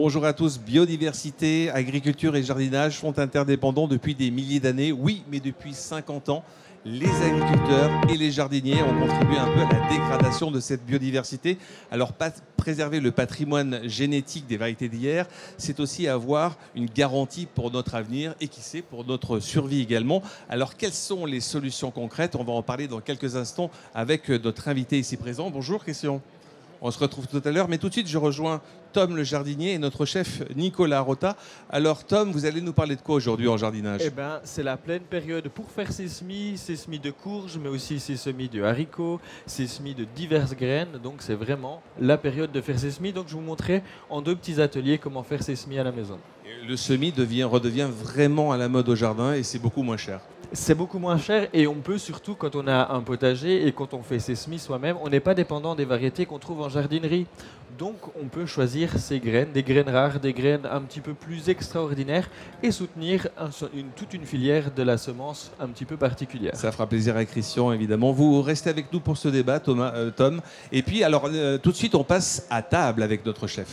Bonjour à tous. Biodiversité, agriculture et jardinage sont interdépendants depuis des milliers d'années. Oui, mais depuis 50 ans, les agriculteurs et les jardiniers ont contribué un peu à la dégradation de cette biodiversité. Alors, préserver le patrimoine génétique des variétés d'hier, c'est aussi avoir une garantie pour notre avenir et qui sait, pour notre survie également. Alors, quelles sont les solutions concrètes? On va en parler dans quelques instants avec notre invité ici présent. Bonjour Christian. On se retrouve tout à l'heure, mais tout de suite, je rejoins Tom le jardinier et notre chef Nicolas Rota. Alors Tom, vous allez nous parler de quoi aujourd'hui en jardinage? Eh ben, c'est la pleine période pour faire ses semis de courges, mais aussi ses semis de haricots, ses semis de diverses graines. Donc c'est vraiment la période de faire ses semis. Donc je vous montrerai en 2 petits ateliers comment faire ses semis à la maison. Le semis redevient vraiment à la mode au jardin et c'est beaucoup moins cher. C'est beaucoup moins cher et on peut surtout, quand on a un potager et quand on fait ses semis soi-même, on n'est pas dépendant des variétés qu'on trouve en jardinerie. Donc on peut choisir ses graines, des graines rares, des graines un petit peu plus extraordinaires et soutenir toute une filière de la semence un petit peu particulière. Ça fera plaisir à Christian, évidemment. Vous restez avec nous pour ce débat, Tom. Et puis, alors, tout de suite, on passe à table avec notre chef.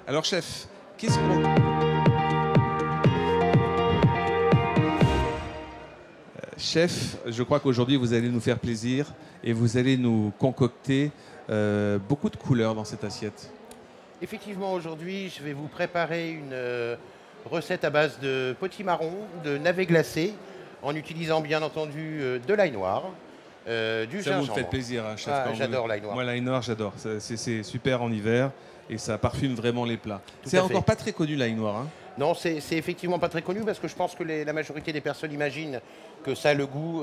Alors, chef, qu'est-ce qu'on... Chef, je crois qu'aujourd'hui, vous allez nous faire plaisir et vous allez nous concocter beaucoup de couleurs dans cette assiette. Effectivement, aujourd'hui, je vais vous préparer une recette à base de potimarron, de navets glacés, en utilisant bien entendu de l'ail noir, du Ça gingembre. vous fait plaisir, hein, chef. J'adore l'ail noir. Moi, l'ail noir, j'adore. C'est super en hiver et ça parfume vraiment les plats. Tout C'est à encore fait. pas très connu, l'ail noir. Hein. Non, c'est effectivement pas très connu parce que je pense que la majorité des personnes imaginent que ça a le goût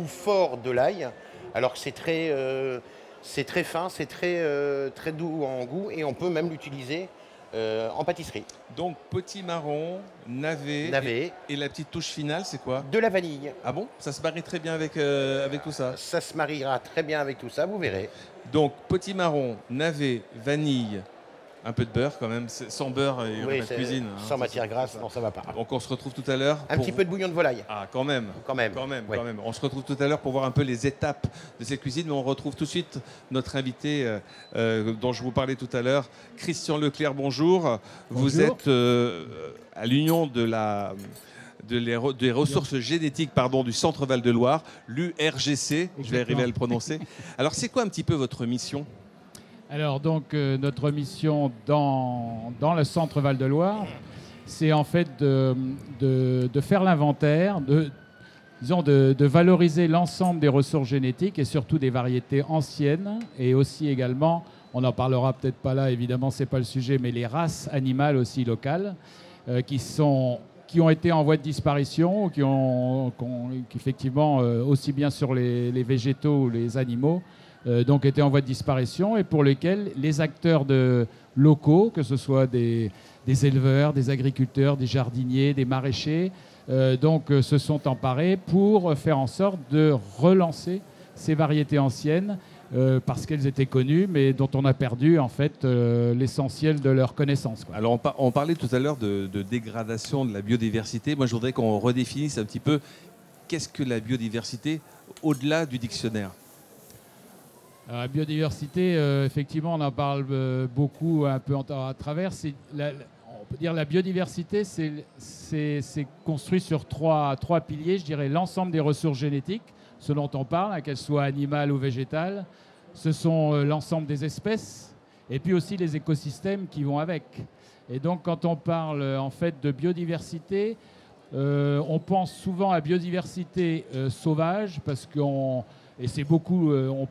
fort de l'ail, alors que c'est très fin, c'est très doux en goût et on peut même l'utiliser en pâtisserie. Donc, potimarron, navet. Et la petite touche finale, c'est quoi? De la vanille. Ah bon? Ça se marie très bien avec tout ça. Ça se mariera très bien avec tout ça, vous verrez. Donc, potimarron, navet, vanille, un peu de beurre quand même. Sans beurre, il n'y aurait pas de cuisine. Sans matière grasse, non, ça va pas. Donc, on se retrouve tout à l'heure. Un petit peu de bouillon de volaille. Ah, quand même. Ouais. On se retrouve tout à l'heure pour voir un peu les étapes de cette cuisine. Mais on retrouve tout de suite notre invité dont je vous parlais tout à l'heure, Christian Leclerc. Bonjour. Vous êtes à l'Union des ressources génétiques du Centre Val-de-Loire, l'URGC, je vais arriver à le prononcer. Alors, c'est quoi un petit peu votre mission? Alors, donc, notre mission dans le Centre Val-de-Loire, c'est en fait de faire l'inventaire, de valoriser l'ensemble des ressources génétiques et surtout des variétés anciennes et aussi également, on n'en parlera peut-être pas là, évidemment, c'est pas le sujet, mais les races animales aussi locales qui ont été en voie de disparition, qui effectivement, aussi bien sur les végétaux ou les animaux, donc étaient en voie de disparition et pour lesquels les acteurs locaux, que ce soit des éleveurs, des agriculteurs, des jardiniers, des maraîchers, se sont emparés pour faire en sorte de relancer ces variétés anciennes parce qu'elles étaient connues mais dont on a perdu en fait l'essentiel de leurs connaissances. Quoi. Alors on parlait tout à l'heure de dégradation de la biodiversité. Moi je voudrais qu'on redéfinisse un petit peu qu'est-ce que la biodiversité au-delà du dictionnaire. La biodiversité, effectivement, on en parle beaucoup un peu à travers. On peut dire la biodiversité, c'est construit sur trois piliers. Je dirais l'ensemble des ressources génétiques, ce dont on parle, qu'elles soient animales ou végétales. Ce sont l'ensemble des espèces et puis aussi les écosystèmes qui vont avec. Et donc, quand on parle en fait de biodiversité, on pense souvent à biodiversité sauvage parce qu'on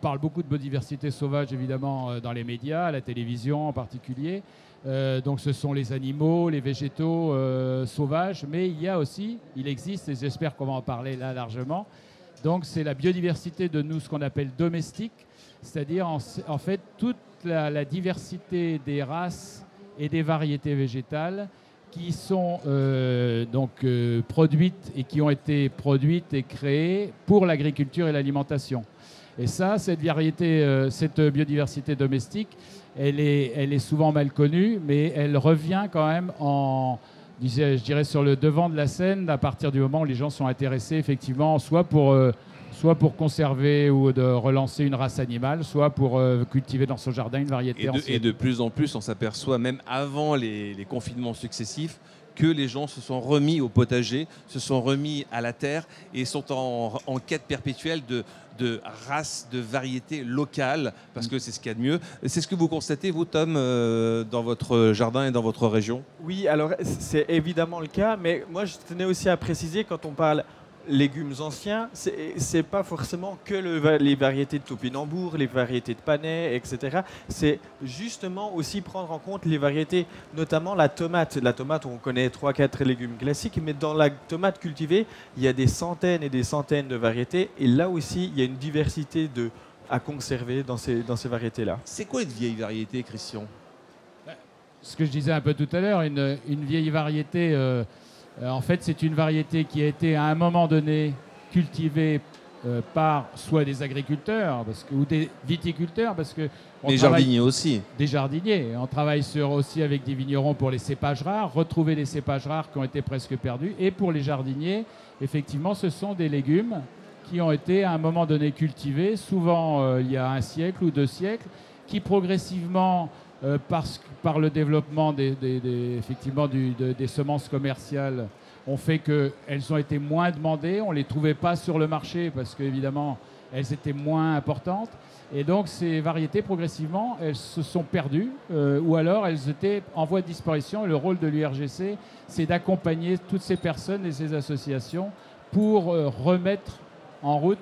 parle beaucoup de biodiversité sauvage, évidemment, dans les médias, à la télévision en particulier. Donc ce sont les animaux, les végétaux sauvages, mais il existe, et j'espère qu'on va en parler là largement, donc c'est la biodiversité de nous, ce qu'on appelle domestique, c'est-à-dire en fait toute la diversité des races et des variétés végétales qui sont produites et qui ont été produites et créées pour l'agriculture et l'alimentation. Et ça, cette biodiversité domestique, elle est souvent mal connue, mais elle revient quand même je dirais sur le devant de la scène à partir du moment où les gens sont intéressés effectivement, soit pour soit pour conserver ou de relancer une race animale, soit pour cultiver dans son jardin une variété ancienne. Et de plus en plus, on s'aperçoit, même avant les confinements successifs, que les gens se sont remis au potager, se sont remis à la terre et sont en quête perpétuelle de races, de variétés locales, parce que c'est ce qu'il y a de mieux. C'est ce que vous constatez, vous, Tom, dans votre jardin et dans votre région? Oui, alors c'est évidemment le cas, mais moi je tenais aussi à préciser, quand on parle légumes anciens, c'est pas forcément que les variétés de topinambour, les variétés de panais, etc. C'est justement aussi prendre en compte les variétés, notamment la tomate. La tomate, on connaît 3-4 légumes classiques, mais dans la tomate cultivée, il y a des centaines et des centaines de variétés, et là aussi, il y a une diversité à conserver dans ces variétés-là. C'est quoi une vieille variété, Christian? Ce que je disais un peu tout à l'heure, une vieille variété... en fait, c'est une variété qui a été à un moment donné cultivée par soit des agriculteurs ou des viticulteurs, parce que les jardiniers aussi. Des jardiniers. On travaille aussi avec des vignerons pour les cépages rares, retrouver des cépages rares qui ont été presque perdus. Et pour les jardiniers, effectivement, ce sont des légumes qui ont été à un moment donné cultivés, souvent il y a 1 siècle ou 2 siècles, qui progressivement... par le développement effectivement des semences commerciales, ont fait qu'elles ont été moins demandées. On ne les trouvait pas sur le marché parce qu'évidemment, elles étaient moins importantes. Et donc, ces variétés, progressivement, elles se sont perdues ou alors elles étaient en voie de disparition. Et le rôle de l'URGC, c'est d'accompagner toutes ces personnes et ces associations pour remettre en route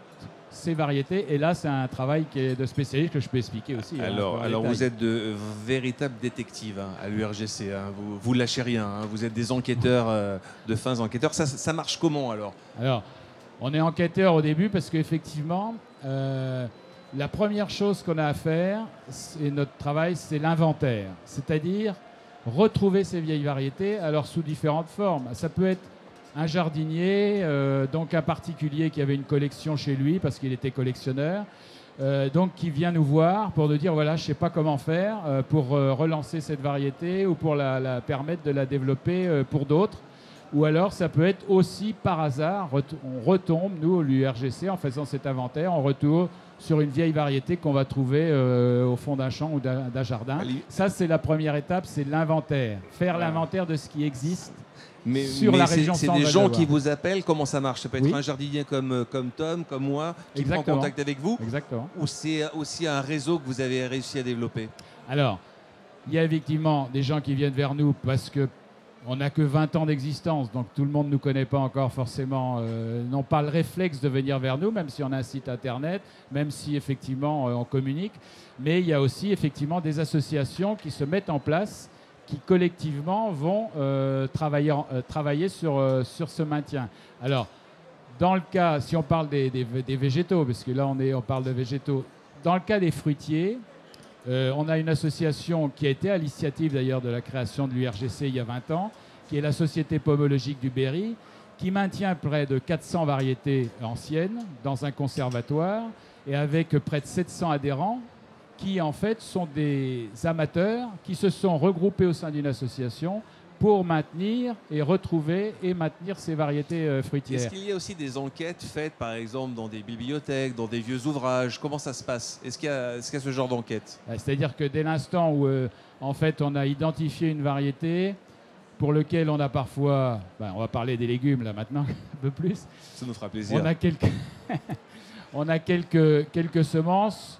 ces variétés. Et là, c'est un travail qui est de spécialiste que je peux expliquer aussi. Alors vous êtes de véritables détectives à l'URGC. Vous lâchez rien. Vous êtes des enquêteurs, de fins enquêteurs. Ça marche comment alors? Alors, on est enquêteurs au début parce qu'effectivement, la première chose qu'on a à faire, et notre travail, c'est l'inventaire. C'est-à-dire retrouver ces vieilles variétés, alors sous différentes formes. Ça peut être un jardinier, donc un particulier qui avait une collection chez lui parce qu'il était collectionneur, donc qui vient nous voir pour nous dire voilà, je ne sais pas comment faire pour relancer cette variété ou pour la permettre de la développer pour d'autres. Ou alors ça peut être aussi par hasard, on retombe, nous, l'URGC, en faisant cet inventaire, on retourne sur une vieille variété qu'on va trouver au fond d'un champ ou d'un jardin. Ça, c'est la première étape, c'est l'inventaire. Faire l'inventaire de ce qui existe. Mais la région c'est des gens qui vous appellent. Comment ça marche? Ça peut être un jardinier comme Tom, comme moi, qui prend contact avec vous. Exactement. Ou c'est aussi un réseau que vous avez réussi à développer? Alors, il y a effectivement des gens qui viennent vers nous parce qu'on n'a que 20 ans d'existence, donc tout le monde ne nous connaît pas encore forcément, n'ont pas le réflexe de venir vers nous, même si on a un site internet, même si effectivement on communique. Mais il y a aussi effectivement des associations qui se mettent en place, qui collectivement vont travailler sur ce maintien. Alors, dans le cas, si on parle des végétaux, parce que là on parle de végétaux, dans le cas des fruitiers, on a une association qui a été à l'initiative d'ailleurs de la création de l'URGC il y a 20 ans, qui est la Société pomologique du Berry, qui maintient près de 400 variétés anciennes dans un conservatoire et avec près de 700 adhérents, qui en fait sont des amateurs qui se sont regroupés au sein d'une association pour maintenir et retrouver et maintenir ces variétés fruitières. Est-ce qu'il y a aussi des enquêtes faites, par exemple, dans des bibliothèques, dans des vieux ouvrages? Comment ça se passe? Est-ce qu'il y a ce genre d'enquête? C'est-à-dire que dès l'instant où en fait, on a identifié une variété pour lequel on a parfois... on va parler des légumes là maintenant, un peu plus. Ça nous fera plaisir. On a quelques semences.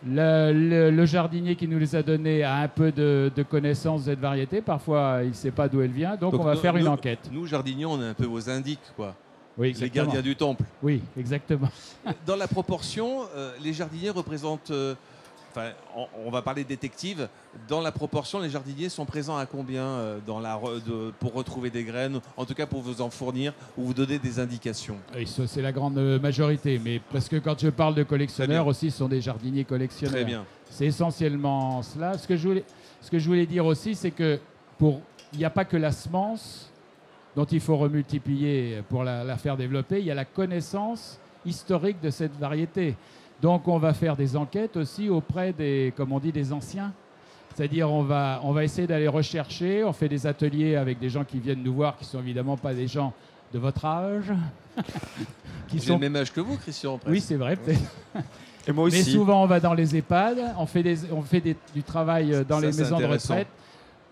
Le jardinier qui nous les a données a un peu de connaissance de cette variété. Parfois, il ne sait pas d'où elle vient. Donc on va faire une enquête. Nous, jardiniers, on est un peu vos indiques, quoi. Oui, les gardiens du temple. Oui, exactement. Dans la proportion, les jardiniers représentent... on va parler de détectives. Dans la proportion, les jardiniers sont présents à combien pour retrouver des graines, en tout cas pour vous en fournir ou vous donner des indications? C'est la grande majorité, mais parce que quand je parle de collectionneurs aussi, ce sont des jardiniers collectionneurs. Très bien. C'est essentiellement cela. Ce que je voulais dire aussi, c'est que il n'y a pas que la semence dont il faut remultiplier pour la faire développer, il y a la connaissance historique de cette variété. Donc on va faire des enquêtes aussi auprès comme on dit, des anciens. C'est-à-dire on va essayer d'aller rechercher, on fait des ateliers avec des gens qui viennent nous voir, qui ne sont évidemment pas des gens de votre âge. J'ai le même âge que vous, Christian. Presque. Oui, c'est vrai, peut-être. Et moi aussi. Mais souvent, on va dans les EHPAD, on fait du travail dans les maisons de retraite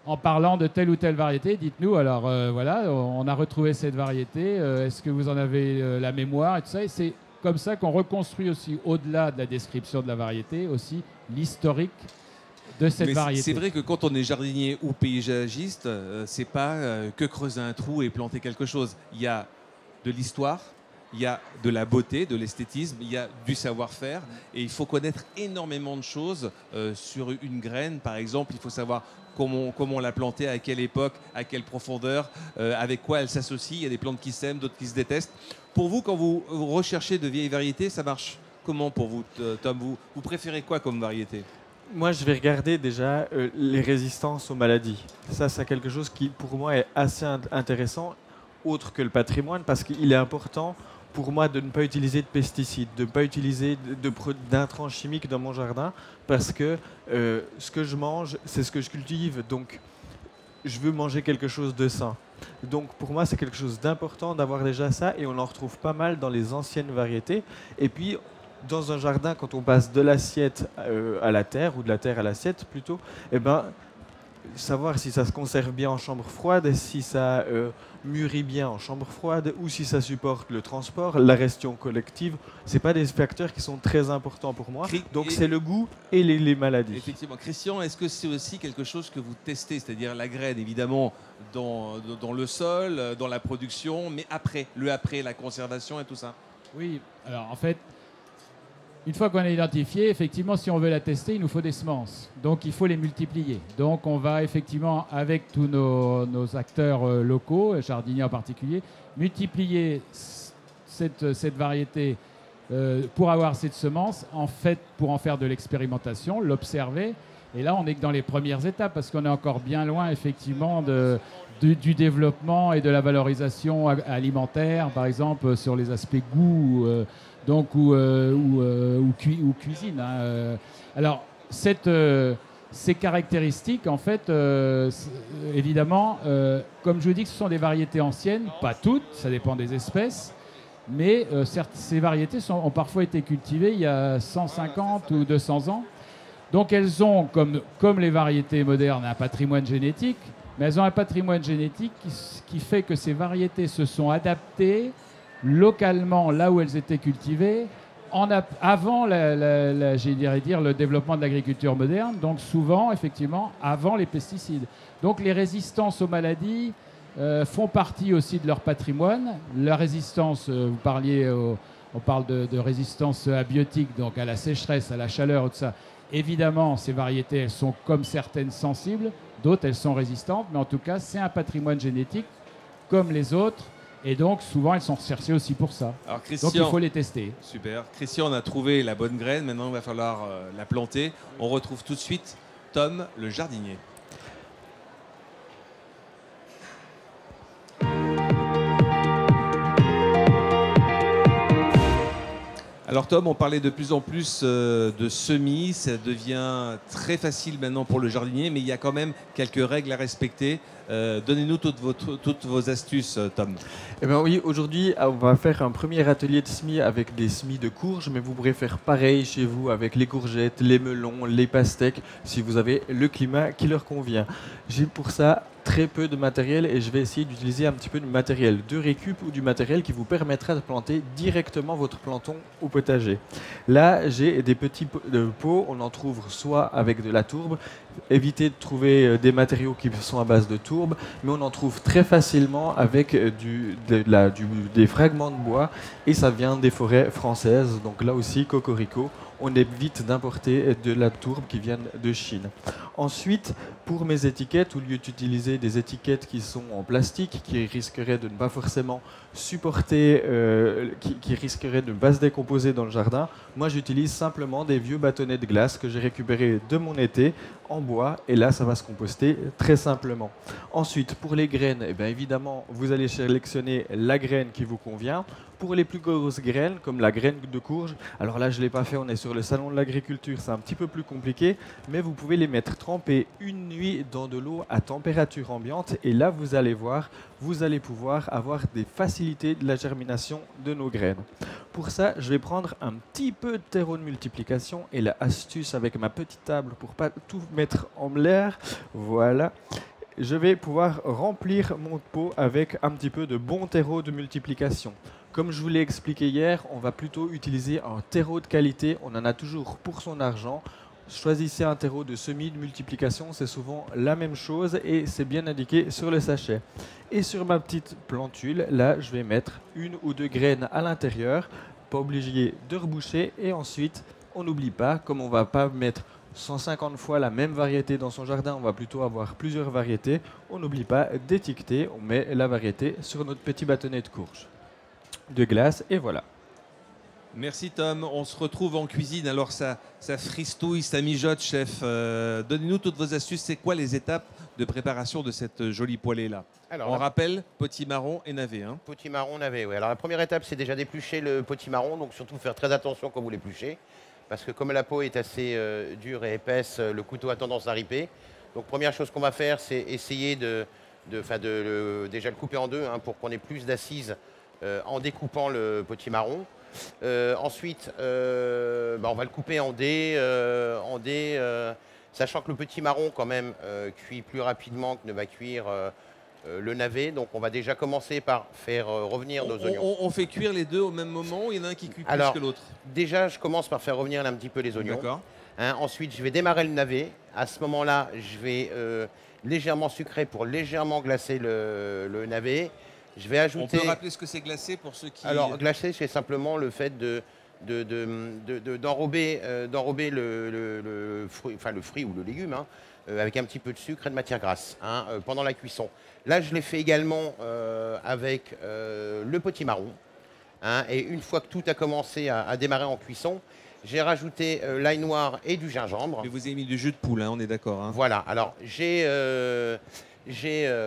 en parlant de telle ou telle variété. Dites-nous, alors voilà, on a retrouvé cette variété, est-ce que vous en avez la mémoire et tout ça. Et c'est comme ça qu'on reconstruit aussi, au-delà de la description de la variété, aussi l'historique de cette variété. C'est vrai que quand on est jardinier ou paysagiste, c'est pas que creuser un trou et planter quelque chose. Il y a de l'histoire, il y a de la beauté, de l'esthétisme, il y a du savoir-faire et il faut connaître énormément de choses sur une graine. Par exemple, il faut savoir comment on l'a plantée, à quelle époque, à quelle profondeur, avec quoi elle s'associe. Il y a des plantes qui s'aiment, d'autres qui se détestent. Pour vous, quand vous recherchez de vieilles variétés, ça marche comment pour vous, Tom? Vous préférez quoi comme variété? Moi, je vais regarder déjà les résistances aux maladies. Ça, c'est quelque chose qui, pour moi, est assez intéressant, autre que le patrimoine, parce qu'il est important pour moi de ne pas utiliser de pesticides, de ne pas utiliser d'intrants chimiques dans mon jardin, parce que ce que je mange, c'est ce que je cultive. Donc, je veux manger quelque chose de sain. Donc, pour moi, c'est quelque chose d'important d'avoir déjà ça, et on en retrouve pas mal dans les anciennes variétés. Et puis, dans un jardin, quand on passe de l'assiette à la terre, ou de la terre à l'assiette plutôt, eh ben, savoir si ça se conserve bien en chambre froide, si ça mûrit bien en chambre froide, ou si ça supporte le transport, la gestion collective, c'est pas des facteurs qui sont très importants pour moi. Donc c'est le goût et les maladies. Effectivement. Christian, est-ce que c'est aussi quelque chose que vous testez, c'est-à-dire la graine, évidemment, dans le sol, dans la production, mais après, la conservation et tout ça? Oui, alors en fait, une fois qu'on a identifié, effectivement, si on veut la tester, il nous faut des semences. Donc, il faut les multiplier. Donc, on va effectivement, avec tous nos acteurs locaux, jardiniers en particulier, multiplier cette variété pour avoir cette semence, en fait, pour en faire de l'expérimentation, l'observer. Et là, on est dans les premières étapes, parce qu'on est encore bien loin, effectivement, du développement et de la valorisation alimentaire, par exemple, sur les aspects goût, ou cuisine. Hein. Alors, ces caractéristiques, en fait, évidemment, comme je vous dis que ce sont des variétés anciennes, pas toutes, ça dépend des espèces, mais ces variétés ont parfois été cultivées il y a 150 ou 200 ans. Donc elles ont, comme les variétés modernes, un patrimoine génétique, mais elles ont un patrimoine génétique qui fait que ces variétés se sont adaptées localement là où elles étaient cultivées avant le développement de l'agriculture moderne, donc souvent effectivement avant les pesticides. Donc les résistances aux maladies font partie aussi de leur patrimoine. La résistance, vous parliez, on parle de résistance abiotique, donc à la sécheresse, à la chaleur, tout ça. Évidemment, ces variétés, elles sont comme certaines sensibles, d'autres elles sont résistantes, mais en tout cas c'est un patrimoine génétique comme les autres. Et donc, souvent, elles sont recherchées aussi pour ça. Alors, Christian, donc, il faut les tester. Super. Christian, on a trouvé la bonne graine. Maintenant, il va falloir la planter. On retrouve tout de suite Tom, le jardinier. Alors Tom, on parlait de plus en plus de semis, ça devient très facile maintenant pour le jardinier, mais il y a quand même quelques règles à respecter. Donnez-nous toutes vos astuces, Tom. Eh bien oui, aujourd'hui, on va faire un premier atelier de semis avec des semis de courges, mais vous pourrez faire pareil chez vous avec les courgettes, les melons, les pastèques, si vous avez le climat qui leur convient. J'ai pour ça très peu de matériel et je vais essayer d'utiliser un petit peu de matériel de récup ou du matériel qui vous permettra de planter directement votre planton au potager. Là, j'ai des petits pots, on en trouve soit avec de la tourbe. Évitez de trouver des matériaux qui sont à base de tourbe, mais on en trouve très facilement avec des fragments de bois et ça vient des forêts françaises. Donc là aussi, cocorico, on évite d'importer de la tourbe qui vient de Chine. Ensuite, pour mes étiquettes, au lieu d'utiliser des étiquettes qui sont en plastique, qui risqueraient de ne pas forcément supporter, qui risqueraient de ne pas se décomposer dans le jardin, moi j'utilise simplement des vieux bâtonnets de glace que j'ai récupérés de mon été en bois et là ça va se composter très simplement. Ensuite pour les graines, eh bien, évidemment vous allez sélectionner la graine qui vous convient. Pour les plus grosses graines comme la graine de courge, alors là je ne l'ai pas fait, on est sur le salon de l'agriculture, c'est un petit peu plus compliqué, mais vous pouvez les mettre trempées une nuit dans de l'eau à température ambiante et là vous allez voir, vous allez pouvoir avoir des facilités de la germination de nos graines. Pour ça, je vais prendre un petit peu de terreau de multiplication et la astuce avec ma petite table pour pas tout mettre en l'air, voilà. Je vais pouvoir remplir mon pot avec un petit peu de bon terreau de multiplication. Comme je vous l'ai expliqué hier, on va plutôt utiliser un terreau de qualité, on en a toujours pour son argent. Choisissez un terreau de semis de multiplication, c'est souvent la même chose et c'est bien indiqué sur le sachet. Et sur ma petite plantule, là je vais mettre 1 ou 2 graines à l'intérieur, pas obligé de reboucher et ensuite on n'oublie pas, comme on ne va pas mettre 150 fois la même variété dans son jardin, on va plutôt avoir plusieurs variétés, on n'oublie pas d'étiqueter, on met la variété sur notre petit bâtonnet de courge, de glace et voilà. Merci Tom, on se retrouve en cuisine, alors ça fristouille, ça mijote chef. Donnez-nous toutes vos astuces, c'est quoi les étapes de préparation de cette jolie poêlée là? Alors, on rappelle, potimarron et navet. Hein. Potimarron, navet, oui. Alors la première étape, c'est déjà d'éplucher le potimarron, donc surtout faire très attention quand vous l'épluchez, parce que comme la peau est assez dure et épaisse, le couteau a tendance à riper. Donc première chose qu'on va faire, c'est essayer déjà le couper en deux, hein, pour qu'on ait plus d'assises en découpant le potimarron. Ensuite, on va le couper en dés, sachant que le potimarron quand même cuit plus rapidement que ne va cuire le navet. Donc on va déjà commencer par faire revenir nos oignons. On fait cuire les deux au même moment ou il y en a un qui cuit plus que l'autre? Déjà, je commence par faire revenir un petit peu les oignons. D'accord. Ensuite, je vais démarrer le navet. À ce moment-là, je vais légèrement sucrer pour légèrement glacer le navet. Je vais ajouter... On peut rappeler ce que c'est glacé pour ceux qui... Alors, glacé, c'est simplement le fait d'enrober le fruit ou le légume, hein, avec un petit peu de sucre et de matière grasse, hein, pendant la cuisson. Là, je l'ai fait également avec le potimarron. Hein, et une fois que tout a commencé à démarrer en cuisson, j'ai rajouté l'ail noir et du gingembre. Mais vous avez mis du jus de poule, hein, on est d'accord. Hein. Voilà. Alors, j'ai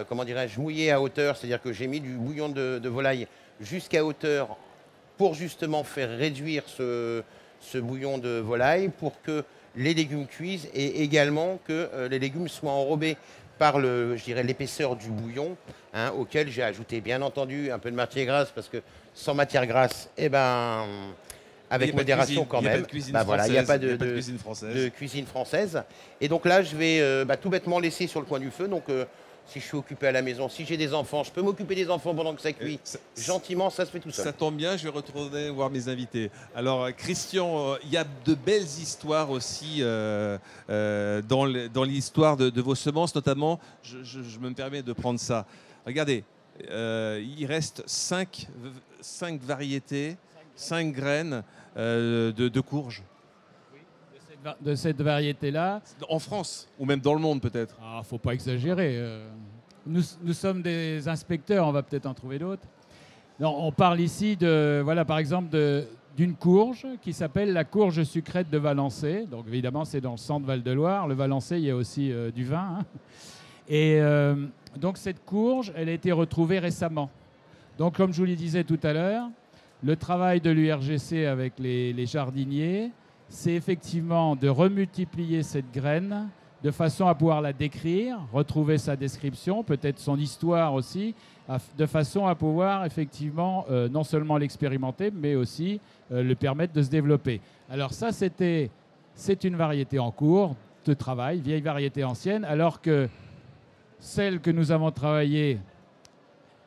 comment dirais-je, mouillé à hauteur, c'est-à-dire que j'ai mis du bouillon de volaille jusqu'à hauteur pour justement faire réduire ce bouillon de volaille pour que les légumes cuisent et également que les légumes soient enrobés par l'épaisseur du bouillon, hein, auquel j'ai ajouté bien entendu un peu de matière grasse parce que sans matière grasse, avec modération quand même. Il n'y a pas de cuisine française. Et donc là, je vais tout bêtement laisser sur le coin du feu. Donc, si je suis occupé à la maison, si j'ai des enfants, je peux m'occuper des enfants pendant que ça cuit. Gentiment, ça se fait tout seul. Ça tombe bien, je vais retourner voir mes invités. Alors, Christian, il y a de belles histoires aussi dans l'histoire de vos semences, notamment. Je me permets de prendre ça. Regardez, il reste 5 variétés, 5 graines de courges. De cette variété-là. En France, ou même dans le monde peut-être. Il ne faut pas exagérer. Nous sommes des inspecteurs, on va peut-être en trouver d'autres. On parle ici, par exemple, d'une courge qui s'appelle la courge sucrète de Valençay. Donc évidemment, c'est dans le centre Val-de-Loire. Le Valençay, il y a aussi du vin. Hein. Et donc cette courge, elle a été retrouvée récemment. Donc comme je vous le disais tout à l'heure, le travail de l'URGC avec les jardiniers, c'est effectivement de remultiplier cette graine de façon à pouvoir la décrire, retrouver sa description, peut-être son histoire aussi, de façon à pouvoir effectivement non seulement l'expérimenter, mais aussi le permettre de se développer. Alors ça, c'est une variété en cours de travail, vieille variété ancienne, alors que celle que nous avons travaillée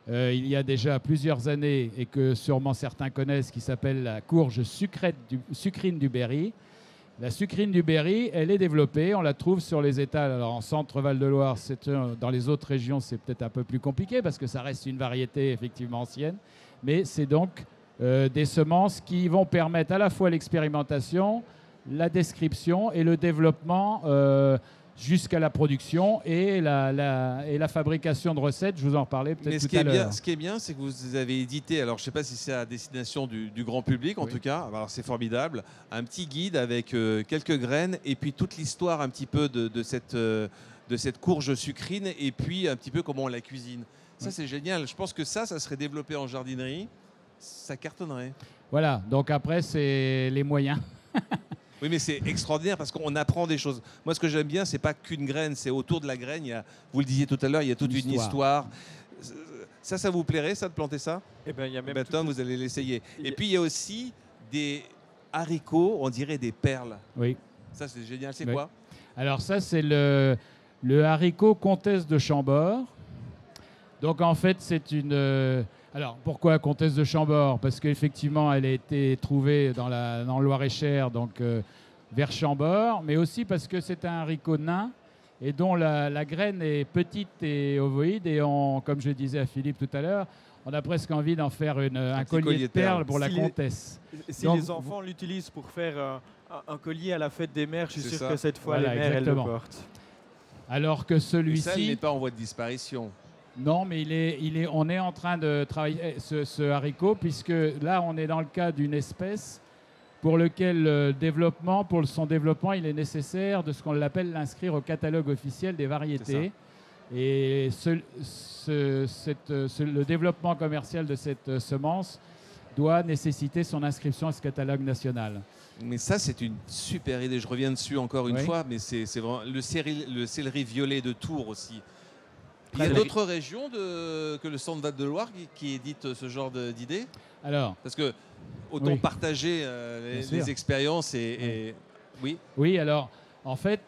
il y a déjà plusieurs années et que sûrement certains connaissent, qui s'appelle la courge sucrine du Berry. La sucrine du Berry, elle est développée, on la trouve sur les étals. Alors en centre Val-de-Loire, dans les autres régions, c'est peut-être un peu plus compliqué parce que ça reste une variété effectivement ancienne. Mais c'est donc des semences qui vont permettre à la fois l'expérimentation, la description et le développement jusqu'à la production et la fabrication de recettes. Je vous en reparlerai peut-être tout à l'heure. Ce qui est bien, c'est que vous avez édité, alors je ne sais pas si c'est à destination du grand public, en tout cas, alors c'est formidable, un petit guide avec quelques graines et puis toute l'histoire un petit peu de cette courge sucrine et puis un petit peu comment on la cuisine. Ça, c'est génial. Je pense que ça serait développé en jardinerie. Ça cartonnerait. Voilà, donc après, c'est les moyens. Oui, mais c'est extraordinaire parce qu'on apprend des choses. Moi, ce que j'aime bien, c'est pas qu'une graine, c'est autour de la graine. Vous le disiez tout à l'heure, il y a toute une histoire. Ça vous plairait, ça, de planter ça? Eh ben, il y a même Tom, vous allez l'essayer. Et puis, il y a aussi des haricots, on dirait des perles. Oui. Ça, c'est génial. C'est quoi? Alors ça, c'est le haricot comtesse de Chambord. Donc, en fait, c'est une... Alors, pourquoi comtesse de Chambord? Parce qu'effectivement, elle a été trouvée dans le Loir-et-Cher, donc vers Chambord, mais aussi parce que c'est un haricot nain et dont la graine est petite et ovoïde. Et comme je disais à Philippe tout à l'heure, on a presque envie d'en faire un collier de perles pour la comtesse. Si les enfants l'utilisent pour faire un collier à la fête des mères, je suis sûr que cette fois, voilà, les mères, elles le exactement. portent. Alors que celui-ci... Ça, il n'est pas en voie de disparition. Non, mais on est en train de travailler ce haricot, puisque là, on est dans le cas d'une espèce pour lequel pour son développement, il est nécessaire de ce qu'on appelle l'inscrire au catalogue officiel des variétés. Et le développement commercial de cette semence doit nécessiter son inscription à ce catalogue national. Mais ça, c'est une super idée. Je reviens dessus encore une fois, mais c'est vraiment le céleri violet de Tours aussi. Il y a d'autres régions que le Centre Val de Loire qui éditent ce genre d'idées? Alors, parce que autant partager les expériences oui. Oui, alors en fait,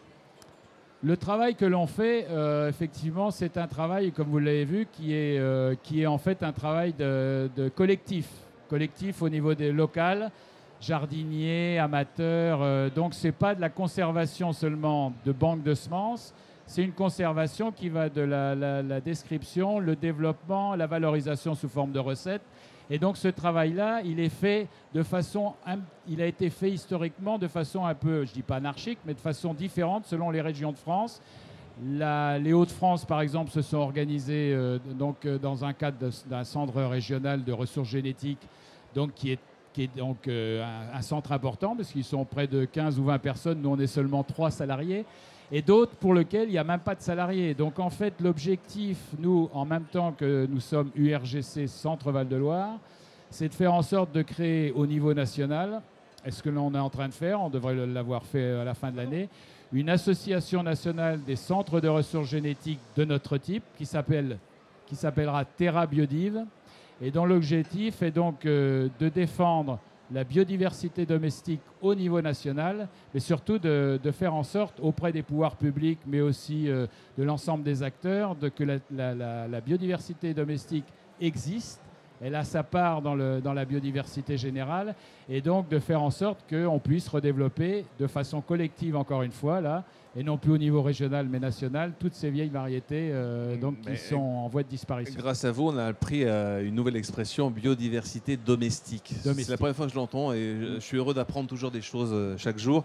le travail que l'on fait, effectivement, c'est un travail, comme vous l'avez vu, qui est en fait un travail de collectif au niveau des locales, jardiniers, amateurs. Donc, c'est pas de la conservation seulement de banques de semences. C'est une conservation qui va de la description, le développement, la valorisation sous forme de recettes. Et donc ce travail-là, il a été fait historiquement de façon un peu, je ne dis pas anarchique, mais de façon différente selon les régions de France. Les Hauts-de-France, par exemple, se sont organisés dans un cadre d'un centre régional de ressources génétiques, donc qui est donc un centre important, parce qu'ils sont près de 15 ou 20 personnes. Nous, on est seulement 3 salariés. Et d'autres pour lesquels il n'y a même pas de salariés. Donc en fait, l'objectif, nous, en même temps que nous sommes URGC Centre Val-de-Loire, c'est de faire en sorte de créer au niveau national, est-ce que l'on est en train de faire, on devrait l'avoir fait à la fin de l'année, une association nationale des centres de ressources génétiques de notre type qui s'appellera Terra Biodive, et dont l'objectif est donc de défendre la biodiversité domestique au niveau national, mais surtout de faire en sorte auprès des pouvoirs publics, mais aussi de l'ensemble des acteurs, que la biodiversité domestique existe. Elle a sa part dans la biodiversité générale, et donc de faire en sorte qu'on puisse redévelopper de façon collective, encore une fois, là, et non plus au niveau régional mais national, toutes ces vieilles variétés qui sont en voie de disparition. Grâce à vous, on a pris une nouvelle expression, biodiversité domestique. C'est la première fois que je l'entends et je suis heureux d'apprendre toujours des choses chaque jour.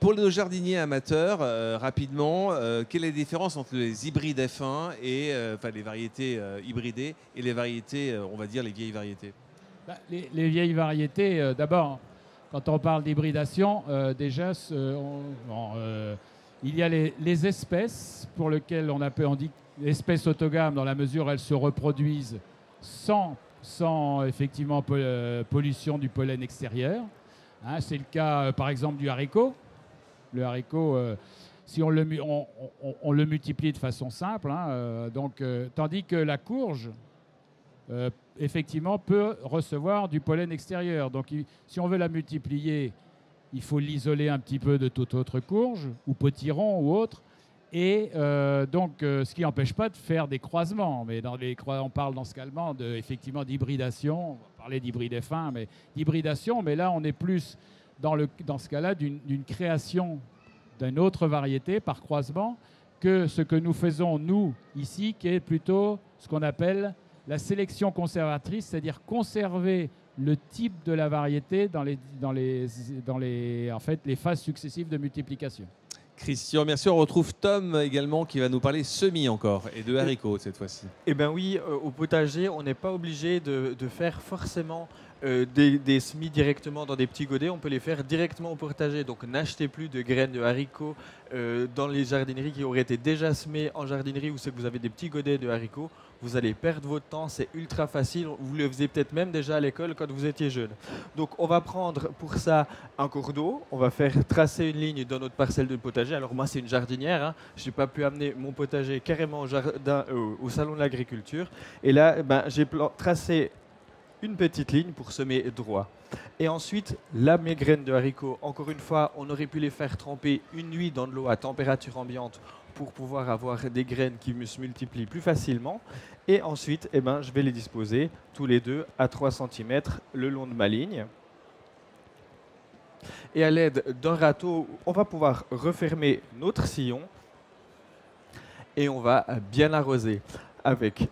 Pour nos jardiniers amateurs, rapidement, quelle est la différence entre les hybrides F1 et les variétés hybridées et les variétés, on va dire les vieilles variétés? Les vieilles variétés, d'abord, quand on parle d'hybridation, déjà, il y a les espèces pour lesquelles on dit espèces autogames dans la mesure où elles se reproduisent sans effectivement pollution du pollen extérieur. Hein, c'est le cas par exemple du haricot. Le haricot, si on le multiplie de façon simple, tandis que la courge effectivement peut recevoir du pollen extérieur. Donc si on veut la multiplier, il faut l'isoler un petit peu de toute autre courge, ou potiron, ou autre. Et ce qui n'empêche pas de faire des croisements. Mais on parle dans ce cas-là effectivement d'hybridation. On va parler d'hybride F1, mais d'hybridation. Mais là, on est plus dans ce cas-là d'une création d'une autre variété par croisement que ce que nous faisons, nous, ici, qui est plutôt ce qu'on appelle la sélection conservatrice, c'est-à-dire conserver le type de la variété dans les phases successives de multiplication. Christian, merci. On retrouve Tom également qui va nous parler semis encore et de haricots cette fois-ci. Eh bien oui, au potager, on n'est pas obligé de faire forcément des semis directement dans des petits godets. On peut les faire directement au potager. Donc n'achetez plus de graines de haricots dans les jardineries qui auraient été déjà semées en jardinerie ou c'est que vous avez des petits godets de haricots. Vous allez perdre votre temps, c'est ultra facile. Vous le faisiez peut-être même déjà à l'école quand vous étiez jeune. Donc on va prendre pour ça un cours d'eau. On va faire tracer une ligne dans notre parcelle de potager. Alors moi c'est une jardinière. Hein. Je n'ai pas pu amener mon potager carrément au salon de l'agriculture. Et là, j'ai tracé une petite ligne pour semer droit. Et ensuite, là, mes graines de haricots, encore une fois, on aurait pu les faire tremper une nuit dans de l'eau à température ambiante pour pouvoir avoir des graines qui se multiplient plus facilement. Et ensuite, je vais les disposer tous les deux à 3 cm le long de ma ligne. Et à l'aide d'un râteau, on va pouvoir refermer notre sillon et on va bien arroser avec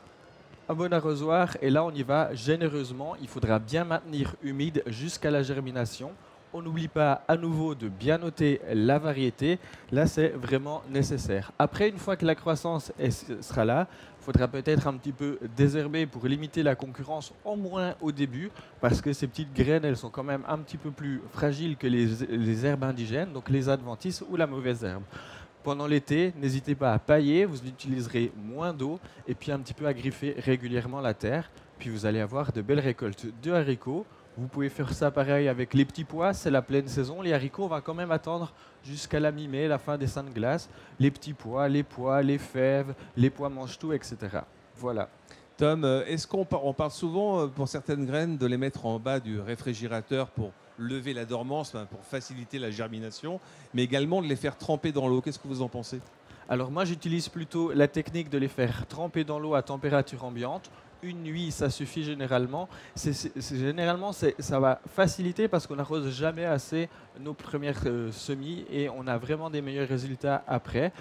un bon arrosoir. Et là, on y va généreusement. Il faudra bien maintenir humide jusqu'à la germination. On n'oublie pas à nouveau de bien noter la variété. Là, c'est vraiment nécessaire. Après, une fois que la croissance sera là, il faudra peut-être un petit peu désherber pour limiter la concurrence, au moins au début, parce que ces petites graines, elles sont quand même un petit peu plus fragiles que les herbes indigènes, donc les adventices ou la mauvaise herbe. Pendant l'été, n'hésitez pas à pailler, vous utiliserez moins d'eau et puis un petit peu à griffer régulièrement la terre. Puis vous allez avoir de belles récoltes de haricots. Vous pouvez faire ça pareil avec les petits pois, c'est la pleine saison. Les haricots, on va quand même attendre jusqu'à la mi-mai, la fin des saintes glaces. Les petits pois, les fèves, les pois mange-tout, etc. Voilà. Tom, est-ce qu'on parle souvent pour certaines graines de les mettre en bas du réfrigérateur pour lever la dormance, pour faciliter la germination, mais également de les faire tremper dans l'eau? Qu'est-ce que vous en pensez? Alors moi, j'utilise plutôt la technique de les faire tremper dans l'eau à température ambiante. Une nuit, ça suffit généralement. Généralement, ça va faciliter parce qu'on n'arrose jamais assez nos premières semis et on a vraiment des meilleurs résultats après.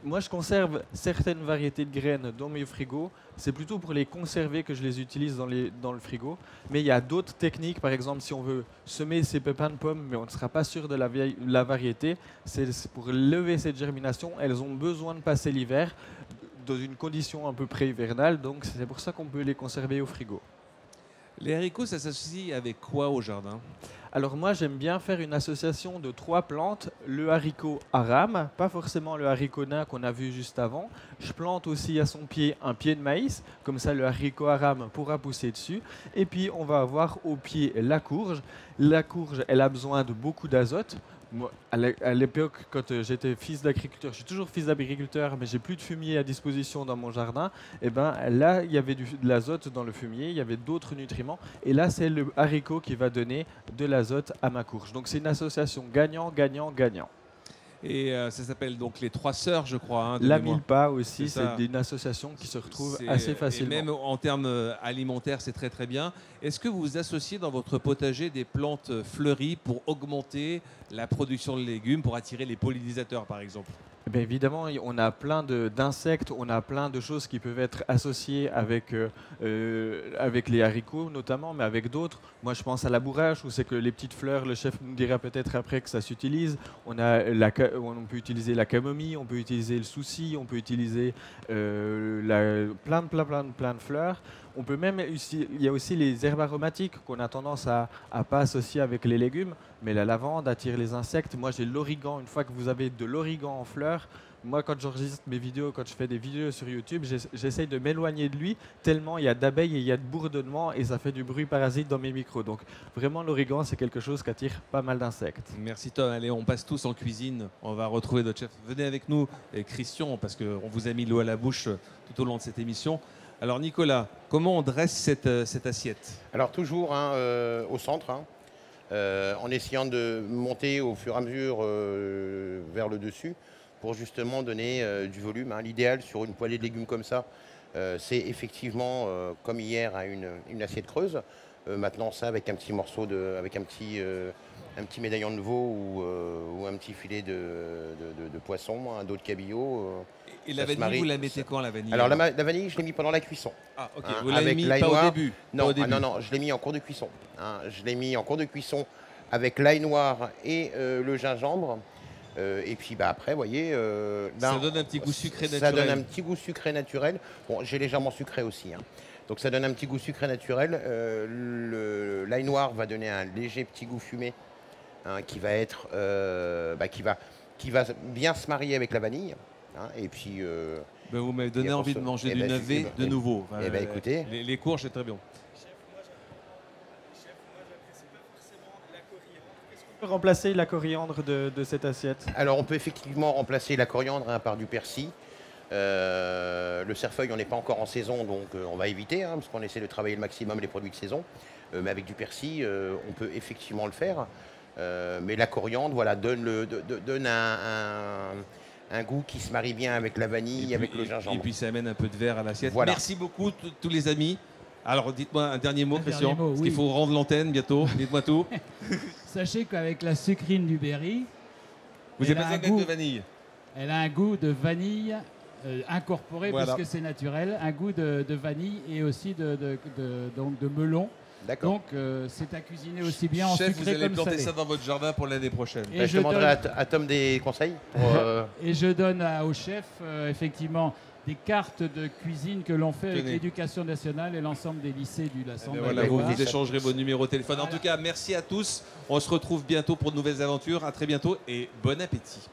Moi, je conserve certaines variétés de graines dans mes frigos. C'est plutôt pour les conserver que je les utilise dans le frigo. Mais il y a d'autres techniques. Par exemple, si on veut semer ces pépins de pommes, mais on ne sera pas sûr de la variété, c'est pour lever cette germination. Elles ont besoin de passer l'hiver dans une condition un peu pré-hivernale. Donc, c'est pour ça qu'on peut les conserver au frigo. Les haricots, ça s'associe avec quoi au jardin? Alors moi, j'aime bien faire une association de 3 plantes. Le haricot à rame, pas forcément le haricot nain qu'on a vu juste avant. Je plante aussi à son pied un pied de maïs, comme ça le haricot à rame pourra pousser dessus. Et puis on va avoir au pied la courge. La courge, elle a besoin de beaucoup d'azote. Moi, à l'époque, quand j'étais fils d'agriculteur, je suis toujours fils d'agriculteur, mais j'ai plus de fumier à disposition dans mon jardin. Et là, il y avait de l'azote dans le fumier, il y avait d'autres nutriments. Et là, c'est le haricot qui va donner de l'azote à ma courge. Donc, c'est une association gagnant, gagnant, gagnant. Et ça s'appelle donc les 3 sœurs, je crois. Hein, la Milpa aussi, c'est une association qui se retrouve assez facilement. Et même en termes alimentaires, c'est très très bien. Est-ce que vous associez dans votre potager des plantes fleuries pour augmenter la production de légumes, pour attirer les pollinisateurs par exemple? Bien évidemment, on a plein d'insectes, on a plein de choses qui peuvent être associées avec les haricots notamment, mais avec d'autres. Moi, je pense à la bourrache, où c'est que les petites fleurs, le chef nous dira peut-être après que ça s'utilise. On peut utiliser la camomille, on peut utiliser le souci, on peut utiliser plein de fleurs. On peut même, il y a aussi les herbes aromatiques qu'on a tendance à pas associer avec les légumes, mais la lavande attire les insectes. Moi, j'ai l'origan. Une fois que vous avez de l'origan en fleurs, moi, quand j'enregistre mes vidéos, quand je fais des vidéos sur YouTube, j'essaye de m'éloigner de lui tellement il y a d'abeilles et il y a de bourdonnements et ça fait du bruit parasite dans mes micros. Donc, vraiment, l'origan, c'est quelque chose qui attire pas mal d'insectes. Merci Tom. Allez, on passe tous en cuisine. On va retrouver notre chef. Venez avec nous, Christian, parce qu'on vous a mis l'eau à la bouche tout au long de cette émission. Alors Nicolas, comment on dresse cette assiette? Alors toujours au centre, en essayant de monter au fur et à mesure vers le dessus pour justement donner du volume. L'idéal sur une poêlée de légumes comme ça, c'est effectivement comme hier à une assiette creuse. Maintenant ça avec un petit morceau avec un petit médaillon de veau ou un petit filet de poisson, un dos de cabillaud. Et la vanille, vous la mettez quand, la vanille? Alors la vanille, je l'ai mis pendant la cuisson. Ah, ok. Vous l'avez mis pas au début? Non, non, je l'ai mis en cours de cuisson. Je l'ai mis en cours de cuisson avec l'ail noir et le gingembre. Et puis après, vous voyez, ça donne un petit goût sucré naturel. Ça donne un petit goût sucré naturel. Bon, j'ai légèrement sucré aussi, hein. Donc ça donne un petit goût sucré naturel. L'ail noir va donner un léger petit goût fumé, hein, qui va être, qui va bien se marier avec la vanille, hein. Et puis. Vous m'avez donné envie de manger du navet de nouveau. Eh ben, écoutez, les courges, c'est très bien. Remplacer la coriandre de cette assiette? Alors on peut effectivement remplacer la coriandre, hein, par du persil. Le cerfeuil, on n'est pas encore en saison, donc on va éviter, hein, parce qu'on essaie de travailler le maximum les produits de saison. Mais avec du persil, on peut effectivement le faire. Mais la coriandre, voilà, donne un goût qui se marie bien avec la vanille, avec le gingembre. Et puis ça amène un peu de verre à l'assiette. Voilà. Merci beaucoup tous les amis. Alors dites-moi un dernier mot, Christian, parce oui. qu'il faut rendre l'antenne bientôt. Dites-moi tout. Sachez qu'avec la sucrine du berry, Vous avez besoin de vanille. elle a un goût de vanille incorporé, Voilà. puisque c'est naturel, un goût de vanille et aussi donc de melon. D'accord. Donc c'est à cuisiner aussi bien en Chef, vous sucré allez comme planter salé. ça dans votre jardin pour l'année prochaine. Et Je demanderai à Tom des conseils pour, Et je donne au chef, effectivement, des cartes de cuisine que l'on fait avec Tenez. l'Éducation nationale et l'ensemble des lycées du Lassemble. Ben voilà, vous échangerez vos numéros de téléphone. En tout cas, merci à tous. On se retrouve bientôt pour de nouvelles aventures. À très bientôt et bon appétit.